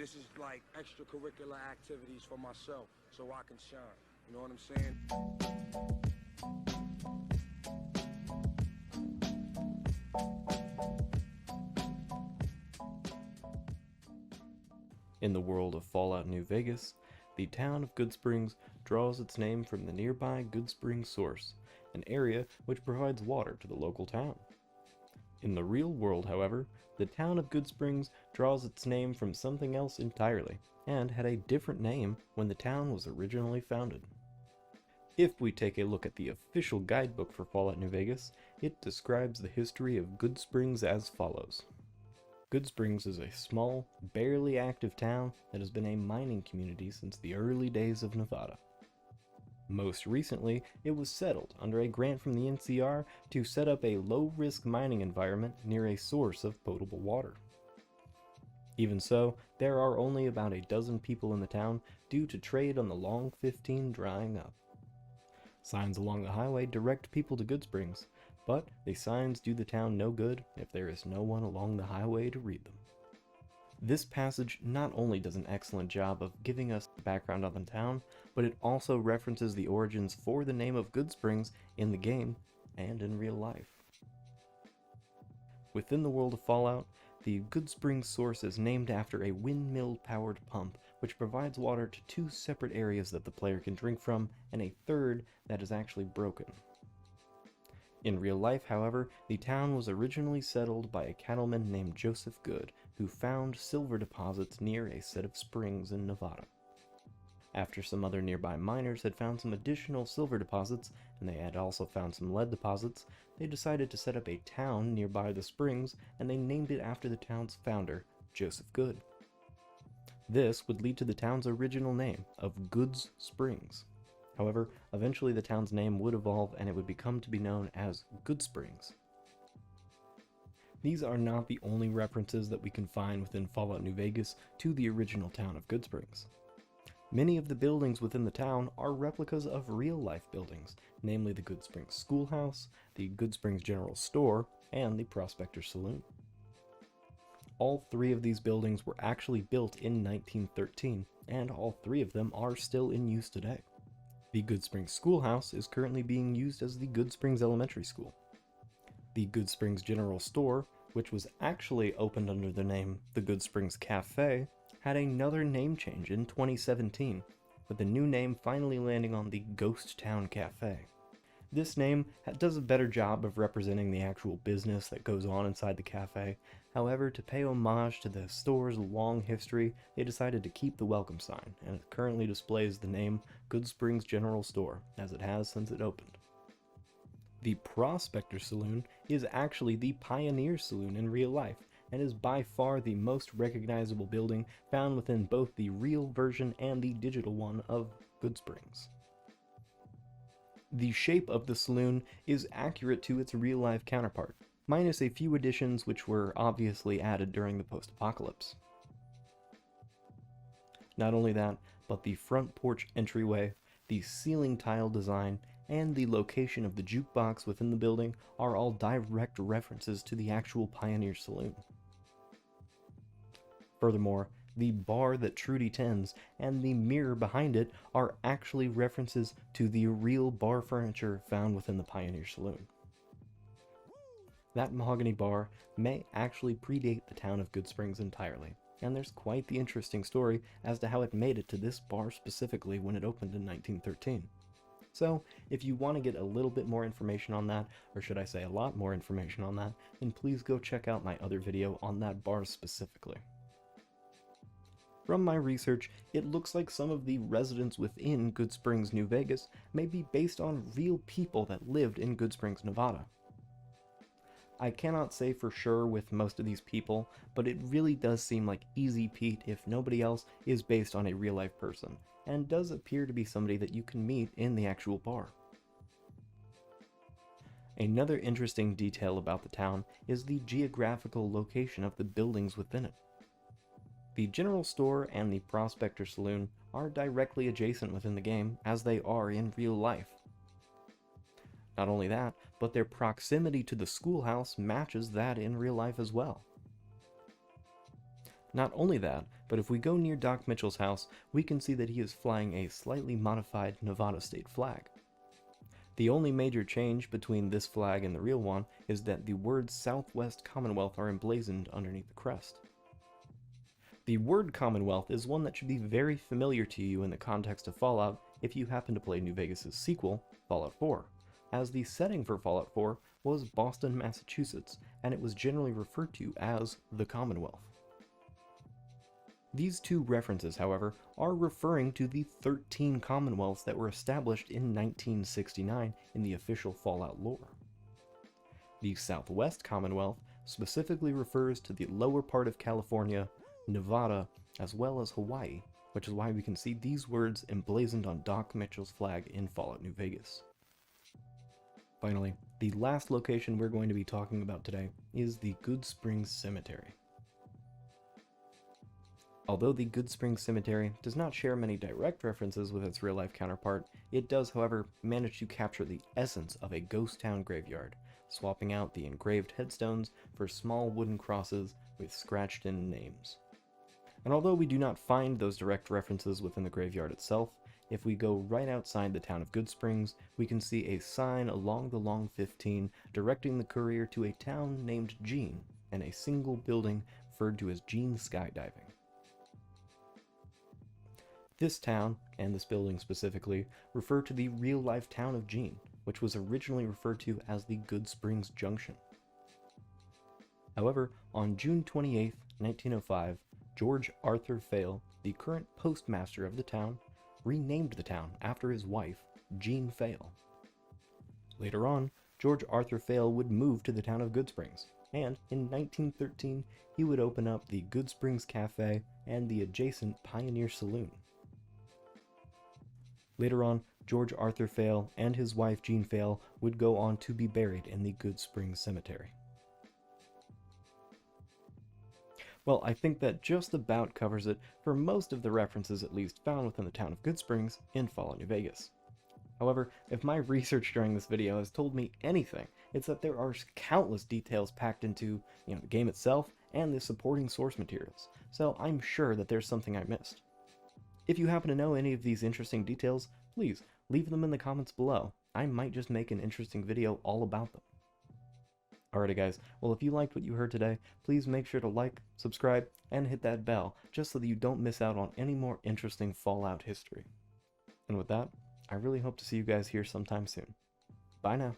this is like extracurricular activities for myself so I can shine. You know what I'm saying? In the world of Fallout New Vegas, the town of Goodsprings draws its name from the nearby Goodsprings Source, an area which provides water to the local town. In the real world, however, the town of Goodsprings draws its name from something else entirely, and had a different name when the town was originally founded. If we take a look at the official guidebook for Fallout New Vegas, it describes the history of Goodsprings as follows. Goodsprings is a small, barely active town that has been a mining community since the early days of Nevada. Most recently, it was settled under a grant from the NCR to set up a low-risk mining environment near a source of potable water. Even so, there are only about a dozen people in the town due to trade on the Long 15 drying up. Signs along the highway direct people to Goodsprings, but the signs do the town no good if there is no one along the highway to read them. This passage not only does an excellent job of giving us background on the town, but it also references the origins for the name of Goodsprings in the game and in real life. Within the world of Fallout, the Goodsprings Source is named after a windmill-powered pump which provides water to two separate areas that the player can drink from, and a third that is actually broken. In real life, however, the town was originally settled by a cattleman named Joseph Good, who found silver deposits near a set of springs in Nevada. After some other nearby miners had found some additional silver deposits, and they had also found some lead deposits, they decided to set up a town nearby the springs, and they named it after the town's founder, Joseph Good. This would lead to the town's original name of Goods Springs. However, eventually the town's name would evolve and it would become to be known as Goodsprings. These are not the only references that we can find within Fallout New Vegas to the original town of Goodsprings. Many of the buildings within the town are replicas of real-life buildings, namely the Goodsprings Schoolhouse, the Goodsprings General Store, and the Prospector Saloon. All three of these buildings were actually built in 1913, and all three of them are still in use today. The Goodsprings Schoolhouse is currently being used as the Goodsprings Elementary School. The Goodsprings General Store, which was actually opened under the name the Goodsprings Cafe, had another name change in 2017, with the new name finally landing on the Ghost Town Cafe. This name does a better job of representing the actual business that goes on inside the cafe. However, to pay homage to the store's long history, they decided to keep the welcome sign, and it currently displays the name Goodsprings General Store, as it has since it opened. The Prospector Saloon is actually the Pioneer Saloon in real life, and is by far the most recognizable building found within both the real version and the digital one of Goodsprings. The shape of the saloon is accurate to its real-life counterpart, minus a few additions which were obviously added during the post-apocalypse. Not only that, but the front porch entryway, the ceiling tile design, and the location of the jukebox within the building are all direct references to the actual Pioneer Saloon. Furthermore, the bar that Trudy tends and the mirror behind it are actually references to the real bar furniture found within the Pioneer Saloon. That mahogany bar may actually predate the town of Goodsprings entirely, and there's quite the interesting story as to how it made it to this bar specifically when it opened in 1913. So, if you want to get a little bit more information on that, or should I say a lot more information on that, then please go check out my other video on that bar specifically. From my research, it looks like some of the residents within Goodsprings, New Vegas may be based on real people that lived in Goodsprings, Nevada. I cannot say for sure with most of these people, but it really does seem like Easy Pete, if nobody else, is based on a real-life person, and does appear to be somebody that you can meet in the actual bar. Another interesting detail about the town is the geographical location of the buildings within it. The General Store and the Prospector Saloon are directly adjacent within the game, as they are in real life. Not only that, but their proximity to the schoolhouse matches that in real life as well. Not only that, but if we go near Doc Mitchell's house, we can see that he is flying a slightly modified Nevada state flag. The only major change between this flag and the real one is that the words Southwest Commonwealth are emblazoned underneath the crest. The word Commonwealth is one that should be very familiar to you in the context of Fallout if you happen to play New Vegas' sequel, Fallout 4, as the setting for Fallout 4 was Boston, Massachusetts, and it was generally referred to as the Commonwealth. These two references, however, are referring to the 13 Commonwealths that were established in 1969 in the official Fallout lore. The Southwest Commonwealth specifically refers to the lower part of California, Nevada, as well as Hawaii, which is why we can see these words emblazoned on Doc Mitchell's flag in Fallout New Vegas. Finally, the last location we're going to be talking about today is the Goodsprings Cemetery. Although the Goodsprings Cemetery does not share many direct references with its real-life counterpart, it does, however, manage to capture the essence of a ghost town graveyard, swapping out the engraved headstones for small wooden crosses with scratched-in names. And although we do not find those direct references within the graveyard itself, if we go right outside the town of Goodsprings, we can see a sign along the Long 15 directing the courier to a town named Gene, and a single building referred to as Gene Skydiving. This town, and this building specifically, refer to the real-life town of Gene, which was originally referred to as the Goodsprings Junction. However, on June 28, 1905, George Arthur Fail, the current postmaster of the town, renamed the town after his wife, Jean Fail. Later on, George Arthur Fail would move to the town of Goodsprings, and in 1913 he would open up the Goodsprings Cafe and the adjacent Pioneer Saloon. Later on, George Arthur Fail and his wife Jean Fail would go on to be buried in the Goodsprings Cemetery. Well, I think that just about covers it for most of the references at least found within the town of Goodsprings in Fallout New Vegas. However, if my research during this video has told me anything, it's that there are countless details packed into the game itself and the supporting source materials, so I'm sure that there's something I missed. If you happen to know any of these interesting details, please leave them in the comments below. I might just make an interesting video all about them. Alrighty guys, well if you liked what you heard today, please make sure to like, subscribe, and hit that bell, just so that you don't miss out on any more interesting Fallout history. And with that, I really hope to see you guys here sometime soon. Bye now.